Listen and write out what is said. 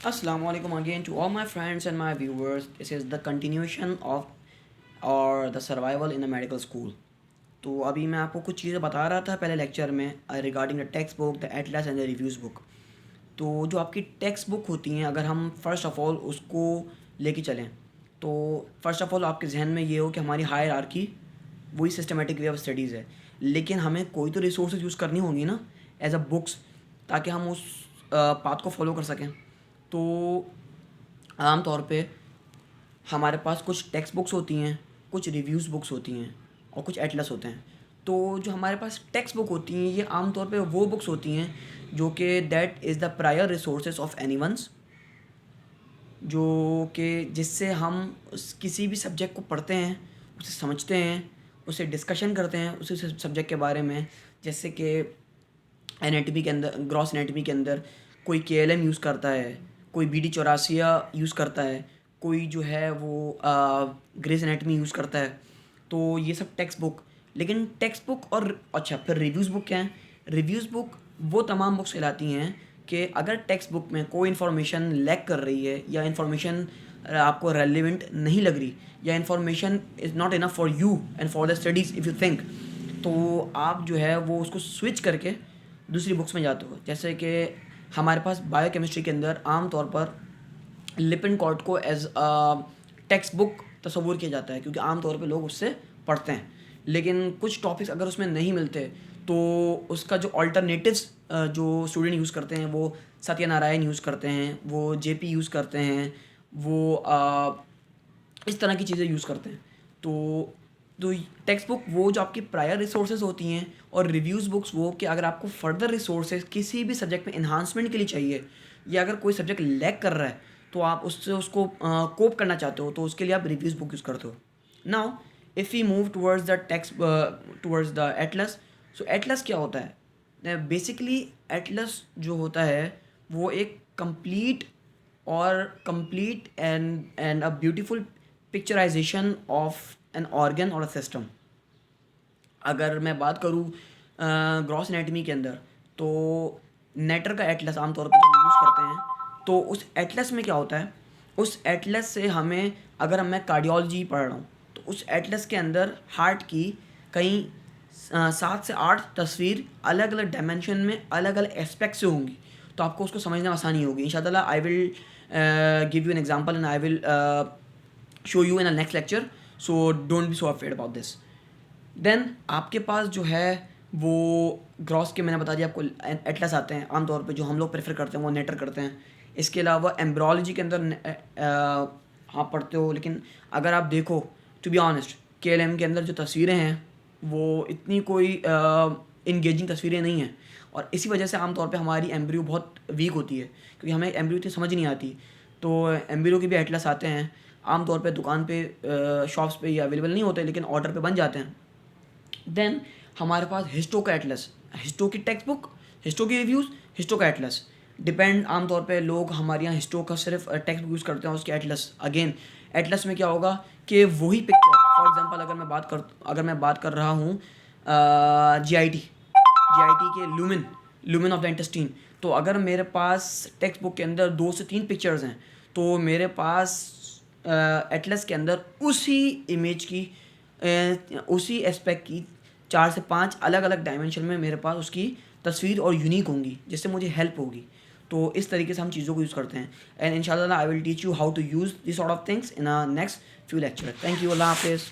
Assalamu alaikum again to all my friends and my viewers. This is the continuation of or the survival in a medical school. तो अभी मैं आपको कुछ चीज़ें बता रहा था पहले लेक्चर में regarding the text book, the Atlas and the reviews book. तो जो आपकी टेक्स्ट बुक होती हैं, अगर हम फर्स्ट ऑफ ऑल उसको लेके चलें तो फर्स्ट ऑफ ऑल आपके जहन में ये हो कि हमारी हायरार्की वही सिस्टमेटिक वे ऑफ स्टडीज़ है, लेकिन हमें कोई तो रिसोर्सेज यूज़ करनी होंगी ना एज अ बुक्स, ताकि हम उस पाथ को फॉलो कर सकें. तो आम तौर पे हमारे पास कुछ टेक्स्ट बुक्स होती हैं, कुछ रिव्यूज़ बुक्स होती हैं और कुछ एटलस होते हैं. तो जो हमारे पास टेक्स्ट बुक होती हैं, ये आम तौर पे वो बुक्स होती हैं जो कि that is the prior resources of anyone's, जो कि जिससे हम किसी भी सब्जेक्ट को पढ़ते हैं, उसे समझते हैं, उसे डिस्कशन करते हैं उसी सब्जेक्ट के बारे में. जैसे कि एनाटमी के अंदर, ग्रॉस एनाटमी के अंदर कोई KLM यूज़ करता है, कोई BD84 यूज़ करता है, कोई जो है वो ग्रेस एनाटमी यूज़ करता है. तो ये सब टेक्स्ट बुक. लेकिन टेक्स्ट बुक और अच्छा फिर रिव्यूज़ बुक क्या हैं? रिव्यूज़ बुक वो तमाम बुक्स कहलाती हैं कि अगर टेक्स्ट बुक में कोई इन्फॉर्मेशन लैक कर रही है या इन्फॉर्मेशन आपको रेलिवेंट नहीं लग रही या information is not enough for you and for the studies if you think, तो आप जो है वो उसको स्विच करके दूसरी बुक्स में जाते हो. जैसे कि हमारे पास बायोकेमिस्ट्री के अंदर आम तौर पर लिपिन-कोर्ट को एज टेक्स्ट बुक तस्वुर किया जाता है, क्योंकि आम तौर पे लोग उससे पढ़ते हैं. लेकिन कुछ टॉपिक्स अगर उसमें नहीं मिलते तो उसका जो अल्टरनेटिव्स जो स्टूडेंट यूज़ करते हैं वो सत्यनारायण यूज़ करते हैं, वो JP यूज़ करते हैं, वो इस तरह की चीज़ें यूज़ करते हैं. तो टेक्स्ट बुक वो जो आपकी प्रायर रिसोर्सेज होती हैं, और रिव्यूज़ बुक्स वो कि अगर आपको फर्दर रिसोर्सेज किसी भी सब्जेक्ट में इन्हांसमेंट के लिए चाहिए, या अगर कोई सब्जेक्ट लैक कर रहा है तो आप उससे उसको कोप करना चाहते हो, तो उसके लिए आप रिव्यूज़ बुक यूज़ करते हो. Now if we move towards the text towards the atlas. So atlas क्या होता है? बेसिकली एटलस जो होता है वो एक complete and a beautiful picturisation of an organ और अ सिस्टम. अगर मैं बात करूँ ग्रॉस एनाटमी के अंदर, तो नेटर का एटलस आमतौर पर जो हम यूज़ करते हैं, तो उस एटलस में क्या होता है, उस एटलस से हमें, अगर मैं कार्डियोलॉजी पढ़ रहा हूँ तो उस एटलस के अंदर हार्ट की कहीं 7 से 8 तस्वीर अलग अलग डायमेंशन में अलग अलग एस्पेक्ट से होंगी, तो आपको उसको समझने में आसानी होगी. इंशाल्लाह I will give you an example and I will show you in a next lecture, so don't be so afraid about this. Then आपके पास जो है वो ग्रॉस के मैंने बता दिया आपको एटलस आते हैं. आमतौर पे जो हम लोग प्रेफर करते हैं वो नेटर करते हैं. इसके अलावा एम्ब्रोलॉजी के अंदर आप पढ़ते हो, लेकिन अगर आप देखो टू बी ऑनेस्ट KLM के अंदर जो तस्वीरें हैं वो इतनी कोई इंगेजिंग तस्वीरें नहीं हैं, और इसी वजह से आमतौर पे हमारी एम्ब्रियो बहुत वीक होती है, क्योंकि हमें एम्ब्रियो इतनी समझ नहीं आती. तो एम्ब्रियो के भी एटलस आते हैं. आमतौर पे दुकान पे शॉप्स पे ये अवेलेबल नहीं होते, लेकिन ऑर्डर पे बन जाते हैं. देन हमारे पास हिस्टो का एटलस, हिस्टो की टेक्स्ट बुक, हिस्टो की रिव्यूज़, हिस्टो का एटलस. डिपेंड आमतौर पे लोग हमारे यहाँ हिस्टो का सिर्फ टेक्स्ट बुक यूज़ करते हैं, उसके एटलस. अगेन एटलस में क्या होगा कि वही पिक्चर, फॉर एग्जांपल अगर मैं बात कर रहा हूँ GIT के लुमिन ऑफ द इंटेस्टीन, तो अगर मेरे पास टेक्स्ट बुक के अंदर 2 से 3 पिक्चर्स हैं, तो मेरे पास एटलस के अंदर उसी इमेज की उसी एस्पेक्ट की 4 से 5 अलग अलग डायमेंशन में मेरे पास उसकी तस्वीर और यूनिक होंगी, जिससे मुझे हेल्प होगी. तो इस तरीके से हम चीज़ों को यूज़ करते हैं. एंड इंशाल्लाह I will teach you how to use this sort of things in a next few lecture. Thank you. अल्लाह हाफिज़.